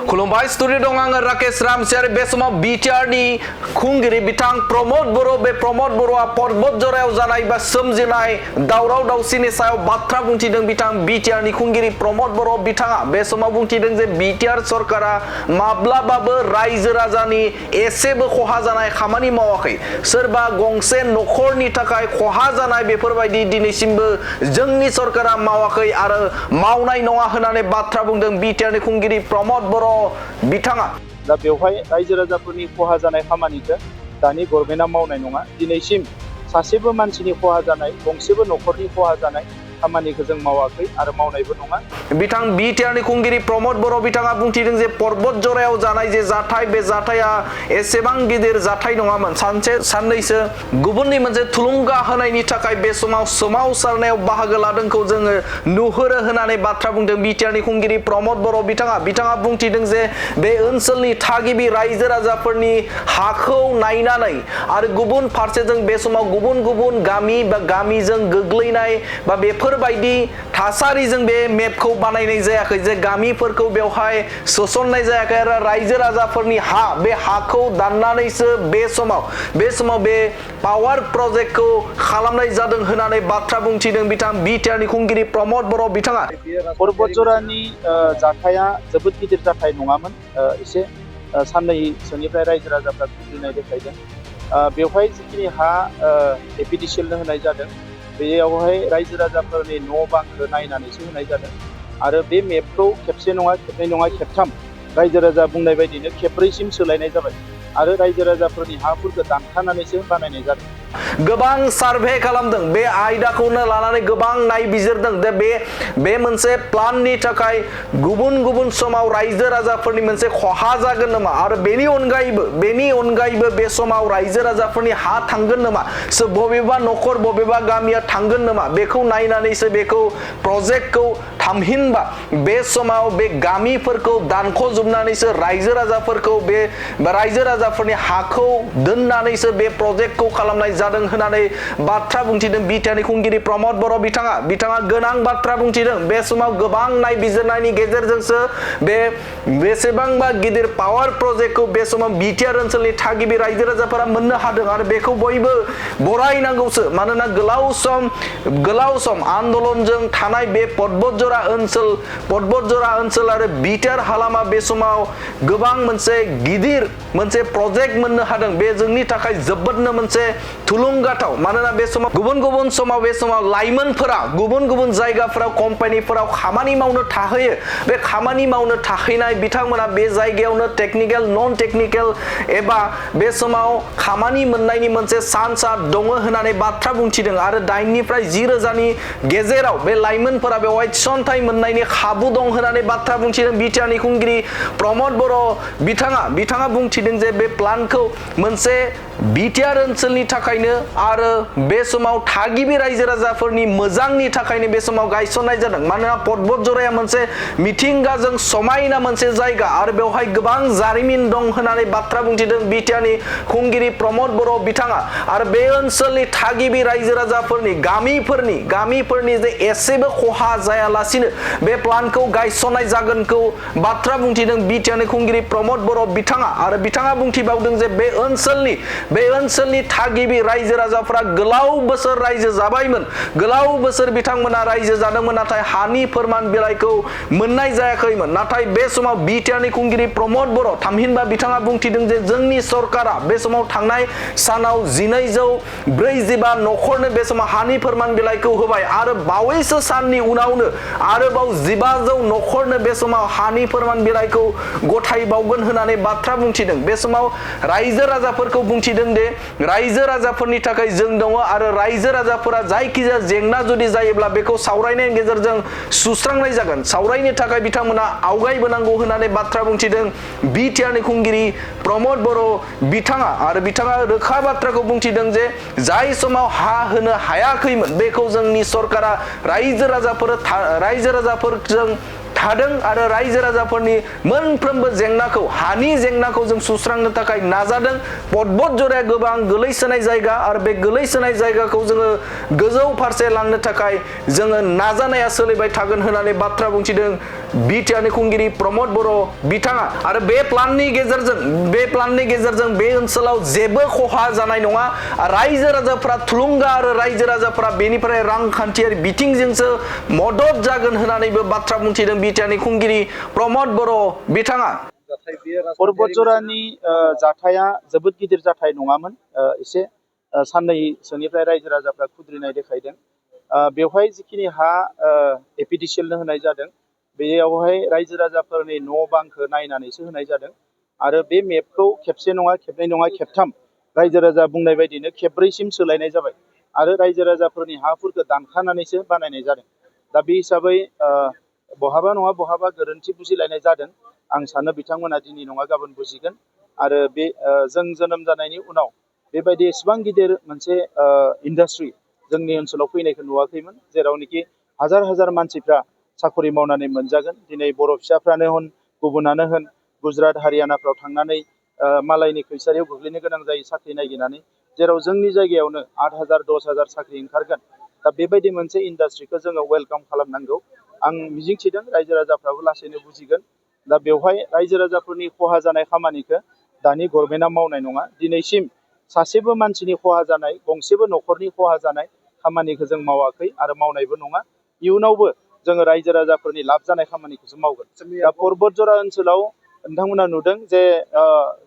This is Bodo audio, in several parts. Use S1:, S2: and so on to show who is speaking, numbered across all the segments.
S1: खुलुमबाय स्टुडियो दं आङो राकेश रामसियारि बे समाव बिटिआरनि खुंगिरि बिथां प्रमद बर' बे प्रमद बर'आ पर्बत जरायाव जानाय बा सोमजिनाय दावराव दावसिनि सायाव बाथ्रा बुंथिदों बिथां बिटिआरनि खुंगिरि प्रमद बर' बिथाङा बे समाव बुंथिदों जे बिटिआर सरकारा माब्लाबाबो रायजो राजानि एसेबो खहा जानाय खामानि मावाखै सोरबा गंसे नखरनि थाखाय खहा जानाय बेफोरबायदि दिनैसिमबो जोंनि सरकारा मावाखै आरो मावनाय नङा होननानै बाथ्रा बुंदों बिटिआरनि खुंगिरि प्रमद बर' बिथाङा
S2: दा बेवहाय रायजो राजाफोरनि खहा जानाय खामानिखौ दानि गभर्नमेन्टआ मावनाय नङा दिनैसिम सासेबो मानसिनि खहा जानाय गंसेबो नखरनि खहा जानाय खामानिखौ जों मावाखै आरो मावनायबो नङा
S1: बिथां बिटिआरनि खुंगिरि प्रमद बर' बिथाङा बुंथिदों जे पर्बत जरायाव जानाय जे जाथाय बे जाथाया एसेबां गिदिर जाथाय नङामोन सानसे साननैसो गुबुननि मोनसे थुलुंगा होनायनि थाखाय बे समाव सोमावसारनायाव बाहागो लादोंखौ जोङो नुहुरो होननानै बाथ्रा बुंदों बिटिआरनि खुंगिरि प्रमद बर' बिथाङा बुंथिदों जे बे ओनसोलनि थागिबि रायजो राजाफोरनि हाखौ नायनानै आरो गुबुन फारसेजों बे समाव गुबुन गुबुन गामि बा गामिजों गोग्लैनाय बा बेफोरबायदि थासारिजों बे मेपखौ बानायनाय जायाखै जे गामिफोरखौ बेवहाय सोसननाय जायाखै आरो रायजो राजाफोरनि हा बे हाखौ दाननानैसो बे समाव बे पावार प्रजेक्टखौ खालामनाय जादों होननानै बाथ्रा बुंथिदों बिथां बिटिआरनि खुंगिरि प्रमद बर' बिथाङा
S2: पर्बत जरानि जाथाया जोबोद गिदिर जाथाय नङामोन एसे साननैसोनिफ्राय रायजो राजाफ्रा बुजिनाय देखायदों बेवहाय जिखिनि हा एपिडिसिएलनो होनाय जादों बेयावहाय रायजो राजाफोरनि न' बांखौ नायनानैसो होनाय जादों आरो बे मेपखौ खेबसे नङा खेबनै नङा खेबथाम रायजो राजा बुंनाय बायदिनो खेब्रैसिम सोलायनाय जाबाय आरो रायजो राजाफोरनि हाफोरखौ दानखानानैसो बानायनाय जादों
S1: गोबां सार्भे खालामदों बे आयदाखौनो लानानै गोबां नायबिजिरदों दे बे मोनसे प्लाननि थाखाय गुबुन समाव रायजो राजाफोरनि मोनसे खहा जागोन नामा आरो बेनि अनगायैबो बे समाव रायजो राजाफोरनि हा थांगोन नामा बबेबा नखर बबेबा गामिया थांगोन नामा बेखौ नायनानैसो बेखौ प्रजेक्टखौ थामहिनबा बे समाव बे गामिफोरखौ दानख'जोबनानैसो रायजो राजाफोरनि हाखौ दोननानैसो बे प्रजेक्टखौ खालामनाय जादों होननानै बाथ्रा बुंथिदों बिटिआरनि खुंगिरि प्रमद बर' बिथाङा गोनां बाथ्रा बुंथिदों बे समाव गोबां नायबिजिरनायनि गेजेरजोंसो बे बेसेबांबा गिदिर पावार प्रजेक्टखौ बे समाव बिटिआर ओनसोलनि थागिबि रायजो राजाफोरा मोननो हादों आरो बेखौ बयबो बरायनांगौसो मानोना गोलाव सम आन्दोलनजों थानाय बे पर्बत जरा ओनसोल आरो बिटिआर हालामा बे समाव गोबां मोनसे गिदिर मोनसे प्रजेक्ट मोननो हादों बे जोंनि थाखाय जोबोदनो मोनसे थुलुंगाथाव मानोना बे समाव गुबुन समाव लाइमोनफोरा गुबुन जायगाफोराव कम्पानिफोराव खामानि मावनो थाहैयो बे खामानि मावनो थाहैनाय बिथांमोना बे जायगायावनो टेक्निकेल नन टेक्निकेल एबा बे समाव खामानि मोननायनि मोनसे चान्सआ दङ होननानै बाथ्रा बुंथिदों आरो 9 निफ्राय 10 रोजानि गेजेराव बे लाइमोनफोरा बेवहाय थिसनथाइ मोननायनि खाबु दं होननानै बाथ्रा बुंथिदों बिटिआरनि खुंगिरि प्रमद बर' बिथाङा बुंथिदों जे बे प्लानखौ मोनसे बिटिआर ओनसोलनि थाखायनो आरो बे समाव थागिबि रायजो राजाफोरनि मोजांनि थाखायनो बे समाव गायसननाय जादों मानोना पर्बत जराया मोनसे मिथिंगाजों समायना मोनसे जायगा आरो बेवहाय गोबां जारिमिन दं होननानै बाथ्रा बुंथिदों बिटिआरनि खुंगिरि प्रमद बर' बिथाङा आरो बे ओनसोलनि थागिबि रायजो राजाफोरनि गामिफोरनि जे एसेबो खहा जायालासिनो बे प्लानखौ गायसननाय जागोनखौ बाथ्रा बुंथिदों बिटिआरनि खुंगिरि प्रमद बर' बिथाङा बुंथिबावदों जे बे ओनसोलनि थागिबि रायजो राजाफोरा गोलाव बोसोर रायजो जाबायमोन गोलाव बोसोर बिथांमोना रायजो जादोंमोन नाथाय हानि फोरमान बिलाइखौ मोननाय जायाखैमोन नाथाय बे समाव बिटिआरनि खुंगिरि प्रमद बर' थामहिनबा बिथाङा बुंथिदों जे जोंनि सरकारा बे समाव थांनाय सानाव 1245 नखरनो बे समाव हानि फोरमान बिलाइखौ होबाय आरो बावैसो साननि उनावनो आरोबाव 1500 नखरनो बे समाव हानि फोरमान बिलाइखौ गथायबावगोन होननानै बाथ्रा बुंथिदों बे समाव रायजो राजाफोरखौ बुंथिदों दे रायजो राजाफोरनि थाखाय जों दङ आरो रायजो राजाफोरा जायखिजाया जेंना जुदि जायोब्ला बेखौ सावरायनायनि गेजेरजों सुस्रांनाय जागोन सावरायनो थाखाय बिथांमोना आवगायबोनांगौ होननानै बाथ्रा बुंथिदों बिटिआरनि खुंगिरि प्रमद बर' बिथाङा रोखा बाथ्राखौ बुंथिदों जे जाय समाव हा होनो हायाखैमोन बेखौ जोंनि सरकारा रायजो राजाफोरजों थादों आरो रायजो राजाफोरनि मोनफ्रोमबो जेंनाखौ हानि जेंनाखौ जों सुस्रांनो थाखाय नाजादों। पर्बत जराया गोबां गोलैसोनाय जायगा आरो बे गोलैसोनाय जायगाखौ जोङो गोजौ फारसे लांनो थाखाय जोङो नाजानाया सोलिबाय थागोन होननानै बाथ्रा बुंथिदों बिटिआरनि खुंगिरि प्रमद बर' बिथाङा। आरो बे प्लाननि गेजेरजों बे ओनसोलाव जेबो खहा जानाय नङा। रायजो राजाफ्रा थुलुंगा आरो रायजो राजाफ्रा बेनिफ्राय रांखान्थियारि बिथिंजोंसो मदद जागोन होननानैबो बाथ्रा बुंथिदों बिटिआरनि खुंगिरि प्रमद बर' बिथाङा।
S2: पर्बत जरानि जाथाया जोबोद गिदिर जाथाय नङामोन। एसे साननैसोनिफ्राय रायजो राजाफ्रा खुद्रिनाय देखायदों। बेवहाय जिखिनि हा एपिडिसिएलनो होनाय जादों बेयावहाय रायजो राजाफोरनि न' बांखौ नायनानैसो होनाय जादों। आरो बे मेपखौ खेबसे नङा खेबनै नङा खेबथाम रायजो राजा बुंनाय बायदिनो खेब्रैसिम सोलायनाय जाबाय आरो रायजो राजाफोरनि हाफोरखौ दानखानानैसो बानायनाय जादों। दा बे हिसाबै बहाबा नङा बहाबा गोरोन्थि बुजिलायनाय जादों। आं सानो बिथांमोना दिनै नङा गाबोन बुजिगोन। आरो बे जों जोनोम जानायनि उनाव बेबायदि एसेबां गिदिर मोनसे इन्डास्ट्रि जोंनि ओनसोलाव फैनायखौ नुवाखैमोन, जेरावनोखि हाजार हाजार मानसिफ्रा साखरि मावनानै मोनजागोन। दिनै बर' फिसाफ्रानो होन गुबुनानो होन गुजरात हारियानाफ्राव थांनानै मालायनि खैसारियाव गोग्लैनो गोनां जायो साख्रि नागिरनानै, जेराव जोंनि जायगायावनो 8,000 10,000 साख्रि ओंखारगोन। दा बेबायदि मोनसे इन्डास्ट्रिखौ जोङो वेलकाम खालामनांगौ। आं मिजिंथिदों रायजो राजाफ्राबो लासैनो बुजिगोन। दा बेवहाय रायजो राजाफोरनि खहा जानाय खामानिखौ दानि गभर्नमेन्टआ मावनाय नङा। दिनैसिम सासेबो मानसिनि खहा जानाय, गंसेबो न'खरनि खहा जानाय खामानिखौ जों मावाखै आरो मावनायबो नङा। इयुनावबो जोङो रायजो राजाफोरनि लाब जानाय खामानिखौसो मावगोन। दा पर्बत जरा ओनसोलाव नोंथांमोना नुदों जे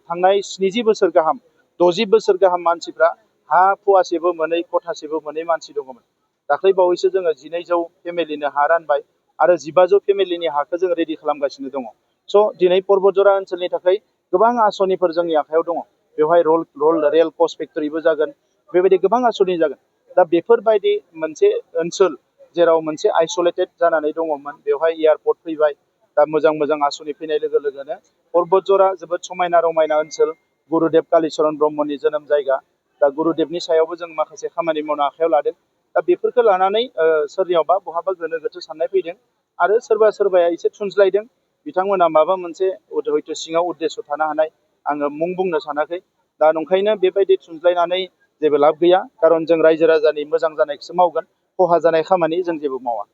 S2: थांनाय 70 बोसोर गाहाम 60 बोसोर गाहाम मानसिफ्रा हा फुवासेबो मोनै खथासेबो मोनै मानसि दङमोन। दाख्लै बावैसो जोङो 1200 फेमिलिनो हा रानबाय आरो 1500 फेमिलिनि हाखौ जोङो रेडि खालामगासिनो दङ। स' दिनै पर्बत जरा ओनसोलनि थाखाय गोबां आसनिफोर जोंनि आखायाव दङ। बेवहाय रेल कच फेक्टरिबो जागोन, बेबायदि गोबां आसनि जागोन। दा बेफोरबायदि मोनसे ओनसोल जेराव मोनसे आइसलेटेड जानानै दङमोन बेवहाय एयारपर्ट फैबाय। दा मोजां मोजां आसनि फैनाय लोगो लोगोनो पर्बत जरा जोबोद समायना रमायना ओनसोल, गुरुदेब कालिचरन ब्रह्मनि जोनोम जायगा। दा गुरुदेबनि सायावबो जों माखासे खामानि मावनो आखायाव लादों। दा बेफोरखौ लानानै सोरनियावबा बहाबा गोनो गोथो साननाय फैदों आरो सोरबाया एसे थुनज्लायदों। बिथांमोना माबा मोनसे हयथ' सिङाव उद्देश्य थानो हानाय, आङो मुं बुंनो सानाखै। दा नंखायनो बेबायदि थुनज्लायनानै जेबो लाब गैया, खारन जों रायजो राजानि मोजां जानायखौसो मावगोन, खहा जानाय खामानि जों जेबो मावा।